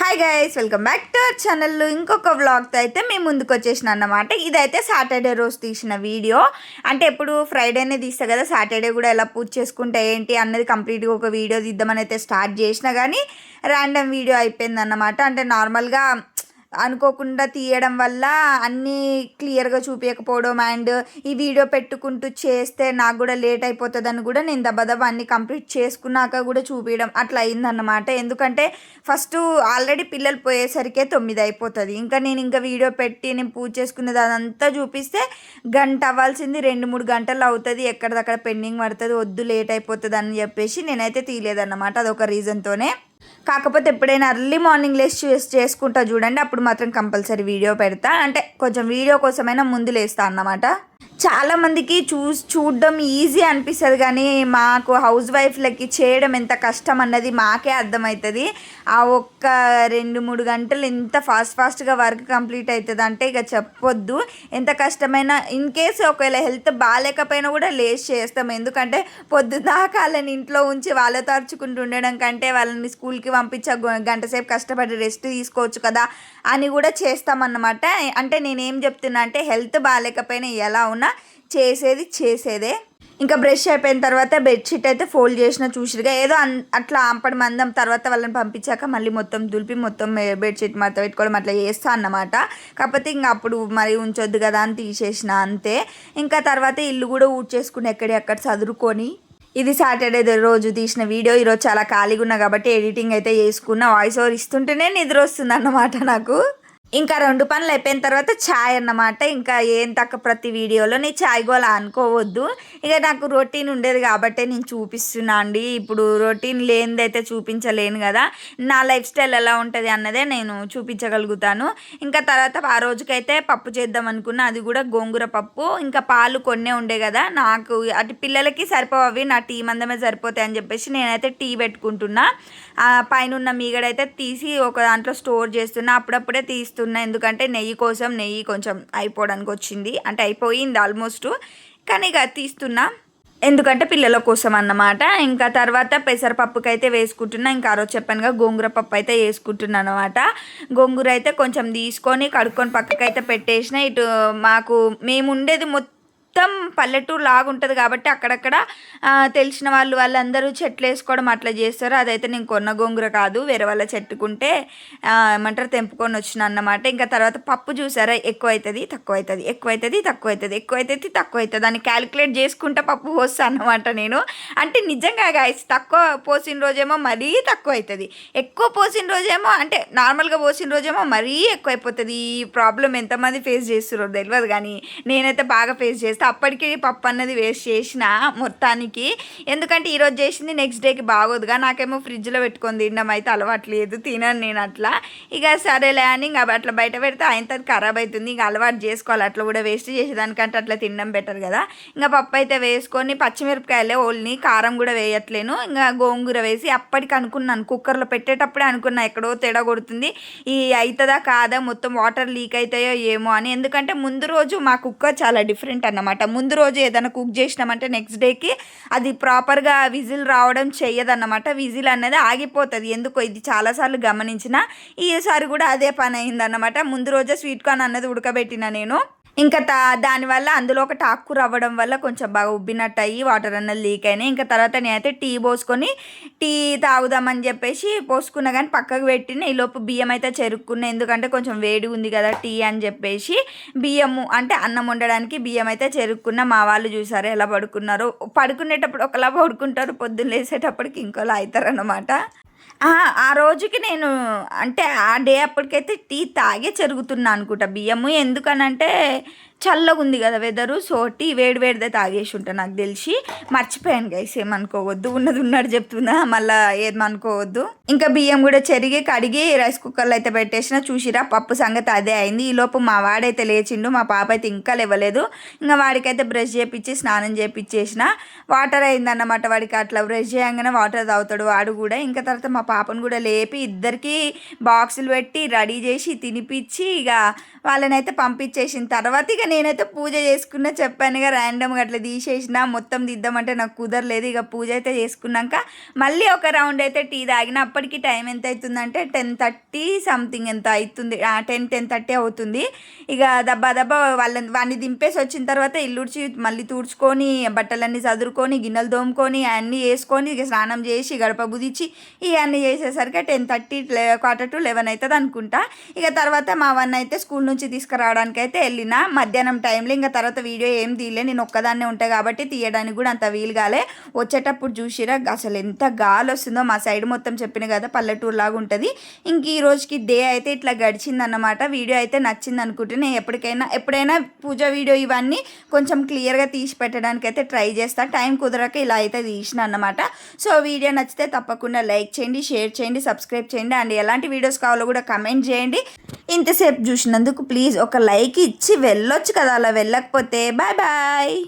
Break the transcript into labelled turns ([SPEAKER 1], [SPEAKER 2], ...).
[SPEAKER 1] Hi guys, welcome back to our channel. ఇంకొక వ్లాగ్తో అయితే మేము ముందుకు వచ్చేసిన అన్నమాట. ఇదైతే సాటర్డే రోజు తీసిన వీడియో. అంటే ఎప్పుడు ఫ్రైడేనే తీస్తా కదా, సాటర్డే కూడా ఎలా పూజ చేసుకుంటే ఏంటి అన్నది కంప్లీట్గా ఒక వీడియో తీద్దామని అయితే స్టార్ట్ చేసినా కానీ ర్యాండమ్ వీడియో అయిపోయింది అన్నమాట. అంటే నార్మల్గా అనుకోకుండా తీయడం వల్ల అన్నీ క్లియర్గా చూపించకపోవడం అండ్ ఈ వీడియో పెట్టుకుంటూ చేస్తే నాకు కూడా లేట్ అయిపోతుందని కూడా నేను దెబ్బ అన్నీ కంప్లీట్ చేసుకున్నాక కూడా చూపించడం అట్లా అయిందన్నమాట. ఎందుకంటే ఫస్ట్ ఆల్రెడీ పిల్లలు పోయేసరికే 9 అయిపోతుంది. ఇంకా వీడియో పెట్టి నేను పూజ చేసుకునేది అదంతా చూపిస్తే గంట అవ్వాల్సింది 2-3 గంటలు అవుతుంది, ఎక్కడిదక్కడ పెండింగ్ పడుతుంది, వద్దు లేట్ అయిపోతుంది అని చెప్పేసి నేనైతే తీయలేదన్నమాట. అదొక రీజన్తోనే. కాకపోతే ఎప్పుడైనా ఎర్లీ మార్నింగ్ లేచి చేసుకుంటా చూడండి, అప్పుడు మాత్రం కంపల్సరీ వీడియో పెడతా. అంటే కొంచెం వీడియో కోసమైనా ముందు లేస్తా అన్నమాట. చాలామందికి చూడడం ఈజీ అనిపిస్తుంది కానీ మాకు హౌస్ వైఫ్లకి చేయడం ఎంత కష్టం అన్నది మాకే అర్థమవుతుంది. ఆ ఒక్క 2-3 గంటలు ఎంత ఫాస్ట్గా వర్క్ కంప్లీట్ అవుతుంది అంటే ఇక చెప్పొద్దు. ఎంత కష్టమైనా ఇన్ కేసు ఒకవేళ హెల్త్ బాగాలేకపోయినా కూడా లేచి చేస్తాం. ఎందుకంటే పొద్దుదాకా వాళ్ళని ఇంట్లో ఉంచి వాళ్ళతో అరుచుకుంటూ ఉండడం కంటే వాళ్ళని స్కూల్కి పంపించా గంట సేపు కష్టపడి రెస్ట్ తీసుకోవచ్చు కదా అని కూడా చేస్తామన్నమాట. అంటే నేనేం చెప్తున్నా అంటే హెల్త్ బాగాలేకపోయినా ఎలా ఉన్నా చేసేదే. ఇంకా బ్రష్ అయిపోయిన తర్వాత బెడ్షీట్ అయితే ఫోల్డ్ చేసిన చూసిరుగా ఏదో అట్లా ఆంపడి మందం తర్వాత వాళ్ళని పంపించాక మళ్ళీ మొత్తం దులిపి మొత్తం బెడ్షీట్ మడత పెట్టుకోవడం అట్లా చేస్తా అన్నమాట. కాకపోతే ఇంకా అప్పుడు మరి ఉంచొద్దు కదా అని తీసేసిన అంతే. ఇంకా తర్వాత ఇల్లు కూడా ఊడ్చేసుకుని ఎక్కడెక్కడ చదువుకొని ఇది సాటర్డే రోజు తీసిన వీడియో. ఈరోజు చాలా ఖాళీగా ఉన్నా కాబట్టి ఎడిటింగ్ అయితే చేసుకున్న, వాయిస్ ఓవర్ ఇస్తుంటేనే నిద్ర వస్తుంది అన్నమాట నాకు. ఇంకా 2 పనులు అయిపోయిన తర్వాత ఛాయ్ అన్నమాట. ఇంకా ఏం తక్క ప్రతి వీడియోలో నీ ఛాయ్ గోలా అనుకోవద్దు. ఇక నాకు రొటీన్ ఉండేది కాబట్టి నేను చూపిస్తున్నా అండి. ఇప్పుడు రొటీన్ లేనిదైతే చూపించలేను కదా, నా లైఫ్ స్టైల్ ఎలా ఉంటుంది అన్నదే నేను చూపించగలుగుతాను. ఇంకా తర్వాత ఆ రోజుకైతే పప్పు చేద్దాం అనుకున్నా, అది కూడా గోంగూర పప్పు. ఇంకా పాలు కొన్నే ఉండే కదా, నాకు అటు పిల్లలకి సరిపోవి, నా టీ మందమే సరిపోతాయి అని చెప్పేసి నేనైతే టీ పెట్టుకుంటున్నా. పైన ఉన్న మీగడైతే తీసి ఒక దాంట్లో స్టోర్ చేస్తున్నా, అప్పుడప్పుడే తీస్తున్నా. ఎందుకంటే నెయ్యి కొంచెం అయిపోవడానికి వచ్చింది, అంటే అయిపోయింది ఆల్మోస్ట్, కానీ ఇక తీస్తున్నా ఎందుకంటే పిల్లల కోసం అన్నమాట. ఇంకా తర్వాత పెసరపప్పుకి అయితే వేసుకుంటున్నా. ఇంకా ఆ రోజు చెప్పానుగా గోంగూర పప్పు అయితే వేసుకుంటున్నా అనమాట. గోంగూర అయితే కొంచెం తీసుకొని కడుక్కొని పక్కకైతే పెట్టేసిన. ఇటు మాకు మేము ఉండేది మొత్తం పల్లెటూరు లాగా ఉంటుంది కాబట్టి అక్కడక్కడ తెలిసిన వాళ్ళందరూ చెట్లు వేసుకోవడం అట్లా చేస్తారు. అదైతే నేను కొన్న గోంగూర కాదు, వేరే వాళ్ళ చెట్టుకుంటే ఏమంటారు తెంపుకొని వచ్చిన అన్నమాట. ఇంకా తర్వాత పప్పు చూసారా, ఎక్కువ అవుతుంది తక్కువ అవుతుంది, ఎక్కువ అవుతుంది తక్కువ అవుతుంది, ఎక్కువ అవుతుంది తక్కువ అవుతుంది అని క్యాలిక్యులేట్ చేసుకుంటా పప్పు పోస్తాను అన్నమాట నేను. అంటే నిజంగా గాయస్, తక్కువ పోసిన రోజేమో మరీ తక్కువ అవుతుంది, ఎక్కువ పోసిన రోజేమో అంటే నార్మల్గా పోసిన రోజేమో మరీ ఎక్కువ అయిపోతుంది. ఈ ప్రాబ్లం ఎంతమంది ఫేస్ చేస్తున్నారో తెలియదు కానీ నేనైతే బాగా ఫేస్ చేస్తాను. అప్పటికి పప్పు అన్నది వేస్ట్ చేసిన మొత్తానికి. ఎందుకంటే ఈరోజు చేసింది నెక్స్ట్ డేకి బాగోదుగా, నాకేమో ఫ్రిడ్జ్లో పెట్టుకొని తినడం అయితే అలవాట్లేదు, తినను నేను అట్లా. ఇక సరేలే అని ఇంకా అట్లా బయట పెడితే ఆయనతో ఖరాబ్ అవుతుంది, ఇంకా అలవాటు చేసుకోవాలి. అట్లా కూడా వేస్ట్ చేసేదానికంటే అట్లా తినడం బెటర్ కదా. ఇంకా పప్పు అయితే వేసుకొని పచ్చిమిరపకాయలే ఓల్ని, కారం కూడా వేయట్లేను. ఇంకా గోంగూర వేసి అప్పటికి అనుకున్నాను, కుక్కర్లో పెట్టేటప్పుడే అనుకున్నా ఎక్కడో తేడా కొడుతుంది, ఈ అవుతుందా కాదా, మొత్తం వాటర్ లీక్ అవుతాయో ఏమో అని. ఎందుకంటే ముందు రోజు మా కుక్కర్ చాలా డిఫరెంట్ అన్నమాట. ముందు రోజు ఏదైనా కుక్ చేసినామంటే నెక్స్ట్ డేకి అది ప్రాపర్గా విజిల్ రావడం చెయ్యదన్నమాట. విజిల్ అనేది ఆగిపోతుంది ఎందుకో, ఇది చాలాసార్లు గమనించిన. ఈసారి కూడా అదే పని అయిందన్నమాట. ముందు రోజే స్వీట్ కార్న్ అన్నది ఉడకబెట్టిన నేను. ఇంకా దానివల్ల అందులో ఒకటి ఆకుకూర అవ్వడం వల్ల కొంచెం బాగా ఉబ్బినట్టు అయ్యి వాటర్ అన్నది లీక్ అయినాయి. ఇంకా తర్వాత నేనైతే టీ పోసుకొని టీ తాగుదామని చెప్పేసి పోసుకున్నా కానీ పక్కకు పెట్టిన. ఈలోపు బియ్యం అయితే చెరుక్కున్నా, ఎందుకంటే కొంచెం వేడి ఉంది కదా టీ అని చెప్పేసి. బియ్యము అంటే అన్నం వండడానికి బియ్యం అయితే చెరుక్కున్నా. మా వాళ్ళు చూసారు ఎలా పడుకున్నారో, పడుకునేటప్పుడు ఒకలా పడుకుంటారు, పొద్దున్న లేసేటప్పటికి ఇంకోలా అవుతారు అన్నమాట. ఆ రోజుకి నేను అంటే ఆ డే అప్పటికైతే టీ తాగే చెరుగుతున్నా అనుకుంటా బియ్యము. ఎందుకనంటే చల్లగా ఉంది కదా వెదరు, సో టీ వేడిదే తాగేసి ఉంటా నాకు తెలిసి. మర్చిపోయాను గైస్, ఏమనుకోవద్దు, ఉన్నది ఉన్నట్టు చెప్తున్నా, మళ్ళీ ఏమనుకోవద్దు. ఇంకా బియ్యం కూడా చెరిగి కడిగి రైస్ కుక్కర్లో అయితే పెట్టేసిన. చూసిరా పప్పు సంగతి అదే అయింది. ఈలోపు మా వాడైతే లేచిండు, మా పాప అయితే ఇంకా లేవలేదు. ఇంకా వాడికైతే బ్రష్ చేపించి స్నానం చేపించేసిన. వాటర్ అయిందన్నమాట వాడికి, అట్లా బ్రష్ చేయగానే వాటర్ తాగుతాడు వాడు కూడా. ఇంకా తర్వాత మా పాపను కూడా లేపి ఇద్దరికి బాక్సులు పెట్టి రెడీ చేసి తినిపించి ఇక వాళ్ళనైతే పంపించేసిన తర్వాత ఇక నేనైతే పూజ చేసుకున్నా, చెప్పానుగా ర్యాండమ్గా అట్లా తీసేసిన, మొత్తం దిద్దామంటే నాకు కుదరలేదు. ఇక పూజ అయితే చేసుకున్నాక మళ్ళీ ఒక రౌండ్ అయితే టీ తాగిన. అప్పటికి టైం ఎంత అవుతుందంటే 10:30 సంథింగ్ ఎంత అవుతుంది, 10:30 అవుతుంది. ఇక దబ్బా వాడిని దింపేసి వచ్చిన తర్వాత ఇల్లుడ్చి మళ్ళీ తుడుచుకొని బట్టలన్నీ చదురుకొని గిన్నెలు తోముకొని అన్నీ వేసుకొని ఇక స్నానం చేసి గడప బుదిచ్చి ఇవన్నీ చేసేసరికి 10:30 11 అవుతుంది అనుకుంటా. ఇక తర్వాత మా వన్ అయితే స్కూల్ నుంచి తీసుకురావడానికి అయితే వెళ్ళిన మధ్యాహ్నం టైంలో. ఇంకా తర్వాత వీడియో ఏం తీయలే, నేను ఒక్కదాన్నే ఉంటాయి కాబట్టి తీయడానికి కూడా అంత వీలు కాలే. వచ్చేటప్పుడు చూసిరా అసలు ఎంత గాలి వస్తుందో. మా సైడ్ మొత్తం చెప్పిన కదా పల్లెటూరు లాగా ఉంటుంది. ఇంక ఈ రోజుకి డే అయితే ఇట్లా గడిచిందన్నమాట. వీడియో అయితే నచ్చింది అనుకుంటున్నా. ఎప్పుడైనా పూజ వీడియో ఇవన్నీ కొంచెం క్లియర్గా తీసి పెట్టడానికి అయితే ట్రై చేస్తాను. టైం కుదరక ఇలా అయితే తీసిన అన్నమాట. సో వీడియో నచ్చితే తప్పకుండా లైక్ చేయండి, షేర్ చేయండి, సబ్స్క్రైబ్ చేయండి. అండ్ ఎలాంటి వీడియోస్ కావాలో కూడా కమెంట్ చేయండి. ఇంతసేపు చూసినందుకు ప్లీజ్ ఒక లైక్ ఇచ్చి వెళ్ళొచ్చు కదా, అలా వెళ్ళకపోతే బాయ్ బాయ్.